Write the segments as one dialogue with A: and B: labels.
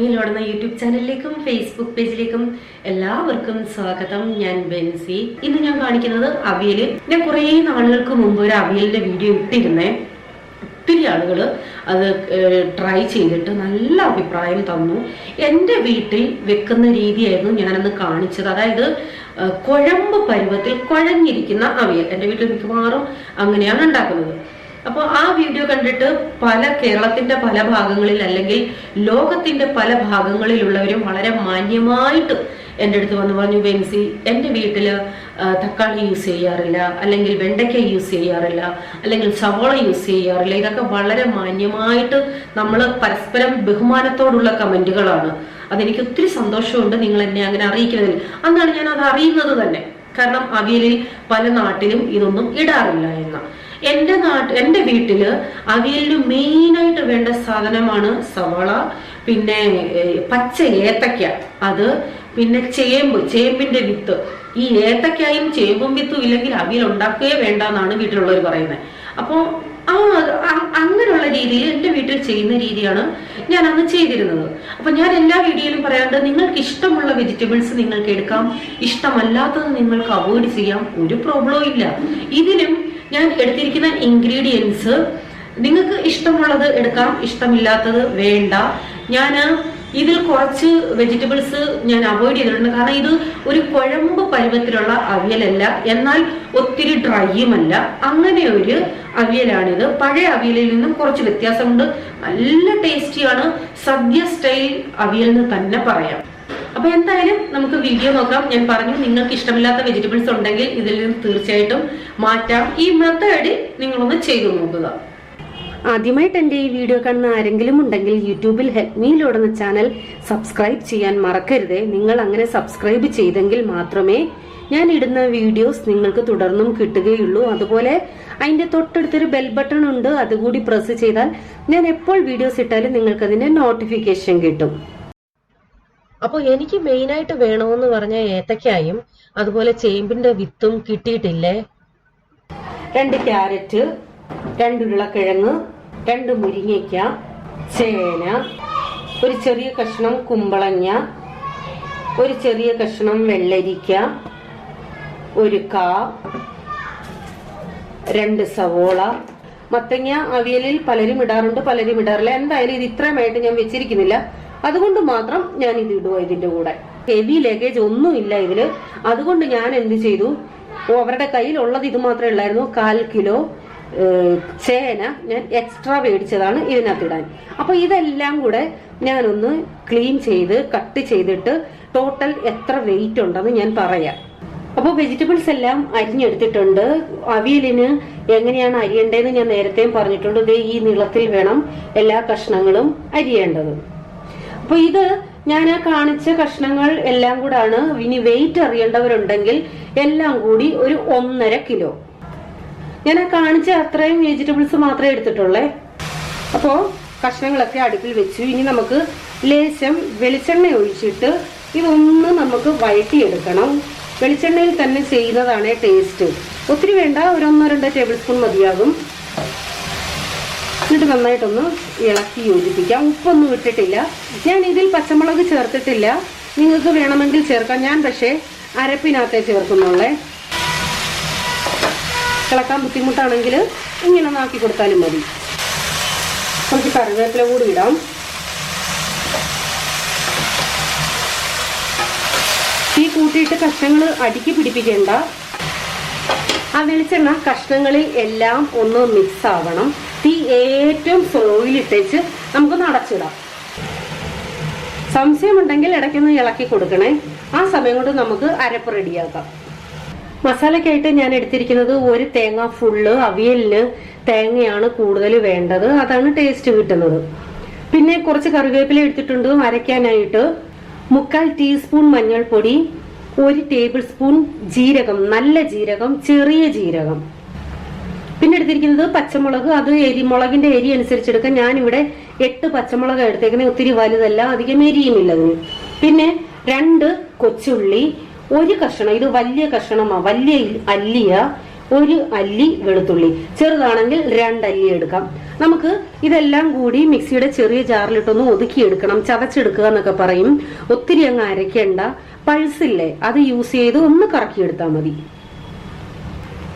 A: ഹെൽമിയിലോടുന്ന YouTube ചാനലിലേക്കും Facebook പേജിലേക്കും എല്ലാവർക്കും സ്വാഗതം. ഞാൻ ബെൻസി. ഇന്ന് ഞാൻ കാണിക്കുന്നത് അവിയല്. ഞാൻ കുറേ നാളുകൾക്ക് മുമ്പ് ഒരു അവിയലിന്റെ വീഡിയോ ഇട്ടിരുന്നേ. ഒത്തിരി ആളുകൾ അത് ട്രൈ ചെയ്തിട്ട് നല്ല അഭിപ്രായം തന്നു. എൻ്റെ വീട്ടിൽ വെക്കുന്ന രീതിയായിരുന്നു ഞാനന്ന് കാണിച്ചത്. അതായത് കുഴമ്പ് പരുവത്തിൽ കുഴഞ്ഞിരിക്കുന്ന അവിയൽ. എൻ്റെ വീട്ടിൽ മിക്കവാറും അങ്ങനെയാണ് ഉണ്ടാക്കുന്നത്. അപ്പോൾ ആ വീഡിയോ കണ്ടിട്ട് കേരളത്തിന്റെ പല ഭാഗങ്ങളിൽ അല്ലെങ്കിൽ ലോകത്തിന്റെ പല ഭാഗങ്ങളിലുള്ളവരും വളരെ മാന്യമായിട്ട് എൻ്റെ അടുത്ത് വന്ന് പറഞ്ഞു, ബെൻസി, എൻ്റെ വീട്ടില് തക്കാളി യൂസ് ചെയ്യാറില്ല, അല്ലെങ്കിൽ വെണ്ടയ്ക്ക യൂസ് ചെയ്യാറില്ല, അല്ലെങ്കിൽ സവോള യൂസ് ചെയ്യാറില്ല. ഇതൊക്കെ വളരെ മാന്യമായിട്ട് നമ്മൾ പരസ്പരം ബഹുമാനത്തോടുള്ള കമന്റുകളാണ്. അതെനിക്ക് ഒത്തിരി സന്തോഷമുണ്ട് നിങ്ങൾ എന്നെ അങ്ങനെ അറിയിക്കുന്നതിൽ. അന്നാണ് ഞാൻ അത് അറിയുന്നത് തന്നെ. കാരണം അവിയലിൽ പല നാട്ടിലും ഇതൊന്നും ഇടാറില്ല എന്ന്. എൻ്റെ വീട്ടില് അവിയലിന് മെയിനായിട്ട് വേണ്ട സാധനമാണ് സവാള, പിന്നെ പച്ച ഏത്തക്ക, അത് പിന്നെ ചേമ്പിന്റെ വിത്ത്. ഈ ഏത്തക്കായും ചേമ്പും വിത്തും ഇല്ലെങ്കിൽ അവിയൽ ഉണ്ടാക്കുകയേ വേണ്ട എന്നാണ് വീട്ടിലുള്ളവർ പറയുന്നത്. അപ്പോൾ അങ്ങനെയുള്ള രീതിയിൽ എൻ്റെ വീട്ടിൽ ചെയ്യുന്ന രീതിയാണ് ഞാൻ അന്ന് ചെയ്തിരുന്നത്. അപ്പൊ ഞാൻ എല്ലാ വീഡിയോയിലും പറയാറുണ്ട്, നിങ്ങൾക്ക് ഇഷ്ടമുള്ള വെജിറ്റബിൾസ് നിങ്ങൾക്ക് എടുക്കാം, ഇഷ്ടമല്ലാത്തത് നിങ്ങൾക്ക് അവോയ്ഡ് ചെയ്യാം, ഒരു പ്രോബ്ലവും ഇല്ല. ഇതിലും ഞാൻ എടുത്തിരിക്കുന്ന ഇൻഗ്രീഡിയൻസ് നിങ്ങൾക്ക് ഇഷ്ടമുള്ളത് എടുക്കാം, ഇഷ്ടമില്ലാത്തത് വേണ്ട. ഞാൻ ഇതിൽ കുറച്ച് വെജിറ്റബിൾസ് ഞാൻ അവോയ്ഡ് ചെയ്തിട്ടുണ്ട്. കാരണം ഇത് ഒരു കുഴമ്പ് പരുവത്തിലുള്ള അവിയലല്ല, എന്നാൽ ഒത്തിരി ഡ്രൈയുമല്ല. അങ്ങനെ ഒരു അവിയലാണിത്. പഴയ അവിയലിൽ നിന്നും കുറച്ച് വ്യത്യാസമുണ്ട്. നല്ല ടേസ്റ്റിയാണ്. സദ്യ സ്റ്റൈൽ അവിയൽ തന്നെ പറയാം. അപ്പൊ എന്തായാലും നമുക്ക് വീഡിയോ നോക്കാം. ഞാൻ പറഞ്ഞു, നിങ്ങൾക്ക് ഇഷ്ടമില്ലാത്ത വെജിറ്റബിൾസ് ഉണ്ടെങ്കിൽ ഇതിൽ നിന്ന് തീർച്ചയായിട്ടും മാറ്റാം. ഈ മെത്തേഡ് നിങ്ങളൊന്ന് ചെയ്തു നോക്കുക. ആദ്യമായിട്ട് എൻ്റെ ഈ വീഡിയോ കാണുന്ന ആരെങ്കിലും ഉണ്ടെങ്കിൽ യൂട്യൂബിൽ ഹെൽമിയിലോടുന്ന ചാനൽ സബ്സ്ക്രൈബ് ചെയ്യാൻ മറക്കരുതേ. നിങ്ങൾ അങ്ങനെ സബ്സ്ക്രൈബ് ചെയ്തെങ്കിൽ മാത്രമേ ഞാൻ ഇടുന്ന വീഡിയോസ് നിങ്ങൾക്ക് തുടർന്നും കിട്ടുകയുള്ളൂ. അതുപോലെ അതിന്റെ തൊട്ടടുത്തൊരു ബെൽ ബട്ടൺ ഉണ്ട്, അതുകൂടി പ്രസ് ചെയ്താൽ ഞാൻ എപ്പോൾ വീഡിയോസ് ഇട്ടാലും നിങ്ങൾക്ക് അതിന്റെ നോട്ടിഫിക്കേഷൻ കിട്ടും. അപ്പോൾ എനിക്ക് മെയിനായിട്ട് വേണമെന്ന് പറഞ്ഞ ഏത്തക്കായും അതുപോലെ ചേമ്പിന്റെ വിത്തും കിട്ടിയിട്ടില്ലേ. 2 ക്യാരറ്റ്, 2 ഉരുളക്കിഴങ്ങ്, 2 മുരിങ്ങയ്ക്ക, ചേന, ഒരു ചെറിയ കഷ്ണം കുമ്പളങ്ങ, ഒരു ചെറിയ കഷ്ണം വെള്ളരിക്ക, ഒരു 2 സവോള. മത്തങ്ങ അവിയലിൽ പലരും ഇടാറുണ്ട്, പലരും ഇടാറില്ല. എന്തായാലും ഇത് ഇത്രയുമായിട്ട് ഞാൻ വെച്ചിരിക്കുന്നില്ല, അതുകൊണ്ട് മാത്രം ഞാൻ ഇത് ഇടുക. ഇതിന്റെ കൂടെ ഹെവി ലഗേജ് ഒന്നും ഇല്ല ഇതില്. അതുകൊണ്ട് ഞാൻ എന്ത് ചെയ്തു, അവരുടെ കയ്യിലുള്ളത് ഇത് മാത്രമേ ഉള്ളായിരുന്നു. 1/4 കിലോ ചേന ഞാൻ എക്സ്ട്രാ മേടിച്ചതാണ് ഇതിനകത്തിടാൻ. അപ്പൊ ഇതെല്ലാം കൂടെ ഞാനൊന്ന് ക്ലീൻ ചെയ്ത് കട്ട് ചെയ്തിട്ട് ടോട്ടൽ എത്ര വെയിറ്റ് ഉണ്ടെന്ന് ഞാൻ പറയാം. അപ്പോൾ വെജിറ്റബിൾസ് എല്ലാം അരിഞ്ഞെടുത്തിട്ടുണ്ട്. അവിയലിന് എങ്ങനെയാണ് അരിയേണ്ടതെന്ന് ഞാൻ നേരത്തെയും പറഞ്ഞിട്ടുണ്ട്. ഇത് ഈ നീളത്തിൽ വേണം എല്ലാ കഷ്ണങ്ങളും അരിയേണ്ടത്. അപ്പൊ ഇത് ഞാൻ കാണിച്ച കഷ്ണങ്ങൾ എല്ലാം കൂടാണ്. ഇനി വെയിറ്റ് അറിയേണ്ടവരുണ്ടെങ്കിൽ എല്ലാം കൂടി ഒരു 1.5 കിലോ. ഞാൻ കാണിച്ച അത്രയും വെജിറ്റബിൾസ് മാത്രമേ എടുത്തിട്ടുള്ളേ. അപ്പോൾ കഷ്ണങ്ങളൊക്കെ അടുപ്പിൽ വെച്ചു. ഇനി നമുക്ക് ലേശം വെളിച്ചെണ്ണ ഒഴിച്ചിട്ട് ഇതൊന്ന് നമുക്ക് വഴറ്റിയെടുക്കണം. വെളിച്ചെണ്ണയിൽ തന്നെ ചെയ്യുന്നതാണ് ടേസ്റ്റ്. ഒത്തിരി വേണ്ട, ഒരു 1-2 ടേബിൾ സ്പൂൺ മതിയാകും. എന്നിട്ട് നന്നായിട്ടൊന്ന് ഇളക്കി യോജിപ്പിക്കാം. ഉപ്പൊന്നും ഇട്ടിട്ടില്ല. ഞാൻ ഇതിൽ പച്ചമുളക് ചേർത്തിട്ടില്ല, നിങ്ങൾക്ക് വേണമെങ്കിൽ ചേർക്കാം. ഞാൻ പക്ഷേ അരപ്പിനകത്തേ ചേർക്കുന്നുള്ളേ. ഇളക്കാൻ ബുദ്ധിമുട്ടാണെങ്കിൽ ഇങ്ങനെ ഒന്ന് ആക്കി കൊടുത്താലും മതി. കുറച്ച് കറിവേപ്പില കൂടി ഇടാം. തീ കൂട്ടിയിട്ട് കഷ്ണങ്ങൾ അടുക്കി പിടിപ്പിക്കേണ്ട. ആ വെളിച്ചെണ്ണ കഷ്ണങ്ങളിൽ എല്ലാം ഒന്ന് മിക്സ് ആവണം. തീ ഏറ്റവും സ്ലോയിലിട്ടേച്ച് നമുക്കൊന്ന് അടച്ചിടാം. സംശയമുണ്ടെങ്കിൽ ഇടയ്ക്കൊന്ന് ഇളക്കി കൊടുക്കണേ. ആ സമയം കൊണ്ട് നമുക്ക് അരപ്പ് റെഡിയാക്കാം. മസാലയ്ക്കായിട്ട് ഞാൻ എടുത്തിരിക്കുന്നത് 1 തേങ്ങ ഫുള്ള്. അവിയലിന് തേങ്ങയാണ് കൂടുതൽ വേണ്ടത്, അതാണ് ടേസ്റ്റ് കിട്ടുന്നത്. പിന്നെ കുറച്ച് കറിവേപ്പില എടുത്തിട്ടുണ്ട് അരയ്ക്കാനായിട്ട്. 1/4 ടീസ്പൂൺ മഞ്ഞൾപ്പൊടി, 1 ടേബിൾ സ്പൂൺ ജീരകം, നല്ല ജീരകം, ചെറിയ ജീരകം. പിന്നെ എടുത്തിരിക്കുന്നത് പച്ചമുളക്. അത് മുളകിന്റെ എരി അനുസരിച്ചെടുക്കാം. ഞാനിവിടെ 8 പച്ചമുളക് എടുത്തേക്കുന്നത്. ഒത്തിരി വലുതല്ല, അധികം എരിയുമില്ല അതിന്. പിന്നെ 2 കൊച്ചുള്ളി, 1 കഷ്ണം, ഇത് വലിയ കഷ്ണമാ, വലിയ അല്ലിയ, 1 അല്ലി വെളുത്തുള്ളി, ചെറുതാണെങ്കിൽ 2 അല്ലി എടുക്കാം. നമുക്ക് ഇതെല്ലാം കൂടി മിക്സിയുടെ ചെറിയ ജാറിലിട്ടൊന്ന് ഒതുക്കിയെടുക്കണം, ചതച്ചെടുക്കുക എന്നൊക്കെ പറയും. ഒത്തിരി അങ്ങ് അരയ്ക്കേണ്ട. പൾസില്ലേ അത് യൂസ് ചെയ്ത് ഒന്ന് കറക്കിയെടുത്താൽ മതി.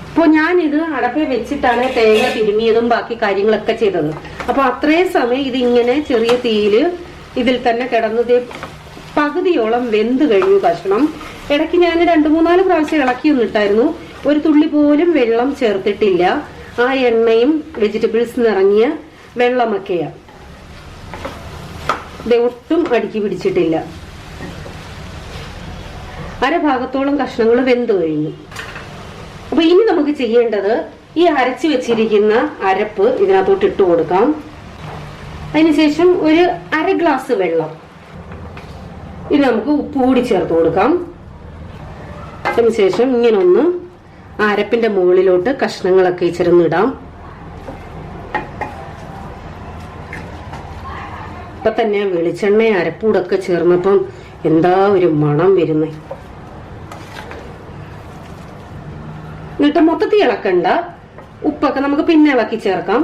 A: അപ്പോൾ ഞാനിത് അടപ്പിൽ വെച്ചിട്ടാണ് തേങ്ങ തിരുമിയതും ബാക്കി കാര്യങ്ങളൊക്കെ ചെയ്തത്. അപ്പൊ അത്രയും സമയം ഇത് ഇങ്ങനെ ചെറിയ തീയില് ഇതിൽ തന്നെ കിടന്നത് പകുതിയോളം വെന്ത് കഴിഞ്ഞു കഷ്ണം. ഇടയ്ക്ക് ഞാൻ 2-3-4 പ്രാവശ്യം ഇളക്കിയൊന്നിട്ടായിരുന്നു. ഒരു തുള്ളി പോലും വെള്ളം ചേർത്തിട്ടില്ല. ആ എണ്ണയും വെജിറ്റബിൾസ് നിറങ്ങിയ വെള്ളമൊക്കെയാ. ഇത് ഒട്ടും അടുക്കി പിടിച്ചിട്ടില്ല. അരഭാഗത്തോളം കഷ്ണങ്ങൾ വെന്ത് കഴിഞ്ഞു. അപ്പൊ ഇനി നമുക്ക് ചെയ്യേണ്ടത് ഈ അരച്ചു വെച്ചിരിക്കുന്ന അരപ്പ് ഇതിനകത്തോട്ട് ഇട്ട് കൊടുക്കാം. അതിനുശേഷം ഒരു 1/2 ഗ്ലാസ് വെള്ളം, ഇത് നമുക്ക് ഉപ്പ് കൂടി ചേർത്ത് കൊടുക്കാം. അതിനുശേഷം ഇങ്ങനെ ഒന്ന് അരപ്പിന്റെ മുകളിലോട്ട് കഷ്ണങ്ങളൊക്കെ ചേർന്നിടാം. ഇപ്പൊ തന്നെ വെളിച്ചെണ്ണ അരപ്പൂടൊക്കെ ചേർന്നപ്പം എന്താ ഒരു മണം വരുന്നേ. എന്നിട്ട് മൊത്തത്തിൽ ഇളക്കണ്ട, ഉപ്പൊക്കെ നമുക്ക് പിന്നെ ഇളക്കി ചേർക്കാം.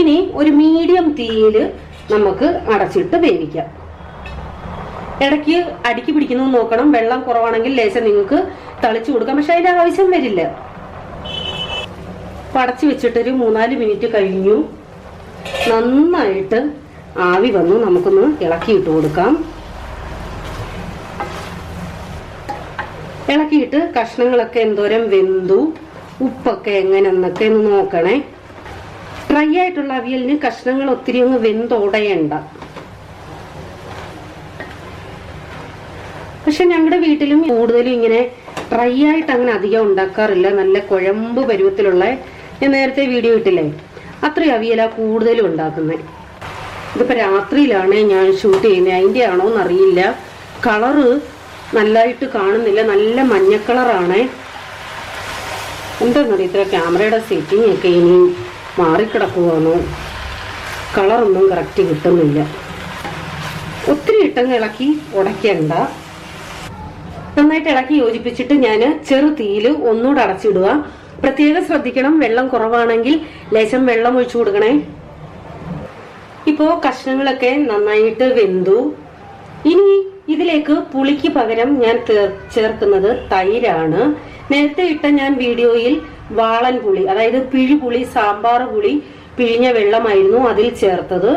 A: ഇനി ഒരു മീഡിയം തീയില് നമുക്ക് അടച്ചിട്ട് വേവിക്കാം. ഇടയ്ക്ക് അടുക്കി പിടിക്കുന്നു നോക്കണം. വെള്ളം കുറവാണെങ്കിൽ ലേശം നിങ്ങൾക്ക് തളിച്ചു കൊടുക്കാം, പക്ഷെ അതിന്റെ ആവശ്യം വരില്ല. അടച്ചു വെച്ചിട്ടൊരു 3-4 മിനിറ്റ് കഴിഞ്ഞു. നന്നായിട്ട് ആവി വന്നു. നമുക്കൊന്ന് ഇളക്കിയിട്ട് കൊടുക്കാം. ഇളക്കിയിട്ട് കഷ്ണങ്ങളൊക്കെ എന്തോരം വെന്തു, ഉപ്പൊക്കെ എങ്ങനെന്നൊക്കെ ഒന്ന് നോക്കണേ. ഡ്രൈ ആയിട്ടുള്ള അവിയലിന് കഷ്ണങ്ങൾ ഒത്തിരി അങ്ങ് വെന്തുടയണ്ട. പക്ഷെ ഞങ്ങളുടെ വീട്ടിലും കൂടുതലും ഇങ്ങനെ ഡ്രൈ ആയിട്ട് അങ്ങനെ അധികം ഉണ്ടാക്കാറില്ല. നല്ല കുഴമ്പ് പരുവത്തിലുള്ള, ഞാൻ നേരത്തെ വീഡിയോ ഇട്ടില്ലേ, അത്രയും അവിയലാ കൂടുതലും ഉണ്ടാക്കുന്നത്. ഇതിപ്പോ രാത്രിയിലാണ് ഞാൻ ഷൂട്ട് ചെയ്യുന്നത്, അതിന്റെ ആണോ എന്നറിയില്ല. കളറ് നല്ലതായിട്ട് കാണുന്നില്ല, നല്ല മഞ്ഞ കളറാണ്. എന്താണെന്നറിയ, ഇത്ര ക്യാമറയുടെ സെറ്റിംഗ് ഒക്കെ ഇനി മാറിക്കിടക്കുവാണോ, കളറൊന്നും കറക്റ്റ് കിട്ടുന്നില്ല. ഒത്തിരി ഇട്ടങ്ങ് ഇളക്കി ഉടയ്ക്കണ്ട. നന്നായിട്ട് ഇളക്കി യോജിപ്പിച്ചിട്ട് ഞാൻ ചെറു തീയിൽ ഒന്നുകൂടെ അടച്ചിടുക. പ്രത്യേകം ശ്രദ്ധിക്കണം, വെള്ളം കുറവാണെങ്കിൽ ലേശം വെള്ളം ഒഴിച്ചു കൊടുക്കണേ. ഇപ്പോ കഷ്ണങ്ങളൊക്കെ നന്നായിട്ട് വെന്തു. ഇനി ഇതിലേക്ക് പുളിക്ക് പകരം ഞാൻ ചേർക്കുന്നത് തൈരാണ്. നേരത്തെ ഇട്ട ഞാൻ വീഡിയോയിൽ വാളൻ പുളി, അതായത് പിഴിപുളി, സാമ്പാർ പുളി പിഴിഞ്ഞ വെള്ളമായിരുന്നു അതിൽ ചേർത്തത്.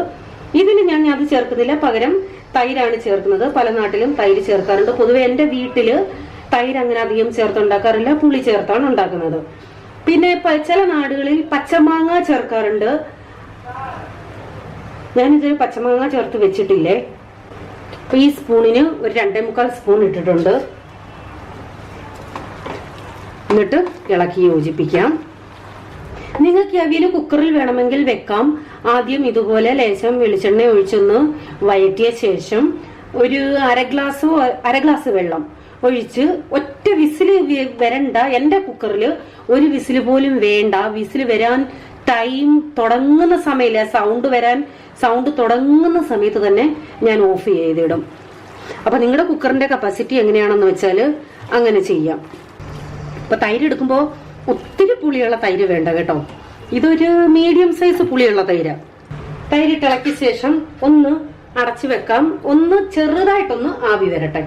A: ഇതിന് ഞാൻ അത് ചേർക്കുന്നില്ല, പകരം തൈരാണ് ചേർക്കുന്നത്. പല നാട്ടിലും തൈര് ചേർക്കാറുണ്ട്. പൊതുവെ എന്റെ വീട്ടില് തൈര് അങ്ങനെ അധികം ചേർത്തുണ്ടാക്കാറില്ല, പുളി ചേർത്താണ് ഉണ്ടാക്കുന്നത്. പിന്നെ ചില നാടുകളിൽ പച്ചമാങ്ങ ചേർക്കാറുണ്ട്. ഞാനിതൊരു പച്ചമാങ്ങ ചേർത്ത് വെച്ചിട്ടില്ലേ. അപ്പൊ ഈ സ്പൂണിന് ഒരു 2.25 സ്പൂൺ ഇട്ടിട്ടുണ്ട്. എന്നിട്ട് ഇളക്കി യോജിപ്പിക്കാം. നിങ്ങൾക്ക് അവിയൽ കുക്കറിൽ വേണമെങ്കിൽ വെക്കാം. ആദ്യം ഇതുപോലെ ലേശം വെളിച്ചെണ്ണ ഒഴിച്ചൊന്ന് വഴറ്റിയ ശേഷം ഒരു 1/2 ഗ്ലാസ് വെള്ളം ഒഴിച്ച് ഒറ്റ വിസില് വരണ്ട. എന്റെ കുക്കറിൽ ഒരു വിസില് പോലും വേണ്ട. വിസില് വരാൻ ടൈം തുടങ്ങുന്ന സമയമില്ല, സൗണ്ട് തുടങ്ങുന്ന സമയത്ത് തന്നെ ഞാൻ ഓഫ് ചെയ്തിടും. അപ്പൊ നിങ്ങളുടെ കുക്കറിന്റെ കപ്പാസിറ്റി എങ്ങനെയാണെന്ന് വെച്ചാൽ അങ്ങനെ ചെയ്യാം. ഇപ്പൊ തൈര് എടുക്കുമ്പോൾ ഒത്തിരി പുളിയുള്ള തൈര് വേണ്ട കേട്ടോ. ഇതൊരു മീഡിയം സൈസ് പുളിയുള്ള തൈര്. തൈരിട്ട് ഇളക്കിയ ശേഷം ഒന്ന് അടച്ചു വെക്കാം. ഒന്ന് ചെറുതായിട്ടൊന്ന് ആവി വരട്ടെ.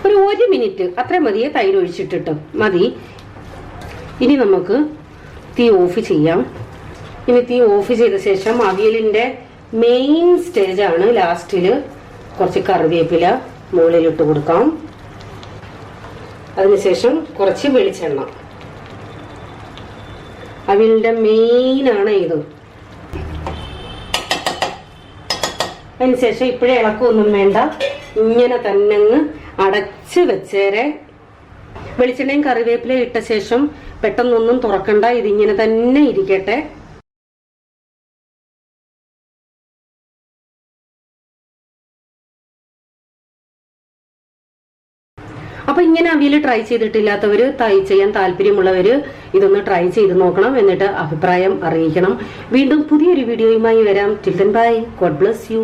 A: ഒരു 1 മിനിറ്റ് അത്ര മതിയെ തൈര് ഒഴിച്ചിട്ടിട്ട് മതി. ഇനി നമുക്ക് തീ ഓഫ് ചെയ്യാം. ഇനി തീ ഓഫ് ചെയ്ത ശേഷം അവിയലിന്റെ മെയിൻ സ്റ്റേജാണ് ലാസ്റ്റില് കുറച്ച് കറിവേപ്പില മുകളിലിട്ട് കൊടുക്കാം. അതിനുശേഷം കുറച്ച് വെളിച്ചെണ്ണ. അവിയലിന്റെ മെയിൻ ആണ് ഇത്. അതിനുശേഷം ഇപ്പോഴേ ഇളക്കൊന്നും വേണ്ട, ഇങ്ങനെ തന്നെ അടച്ച് വെച്ചേരെ. വെളിച്ചെണ്ണയും കറിവേപ്പിലയും ഇട്ട ശേഷം പെട്ടെന്നൊന്നും തുറക്കണ്ട, ഇതിങ്ങനെ തന്നെ ഇരിക്കട്ടെ. അപ്പൊ ഇങ്ങനെ അവിയൽ ട്രൈ ചെയ്തിട്ടില്ലാത്തവര്, ചെയ്യാൻ താല്പര്യമുള്ളവര് ഇതൊന്ന് ട്രൈ ചെയ്ത് നോക്കണം. എന്നിട്ട് അഭിപ്രായം അറിയിക്കണം. വീണ്ടും പുതിയൊരു വീഡിയോയുമായി വരാം. Till then bye. God bless you.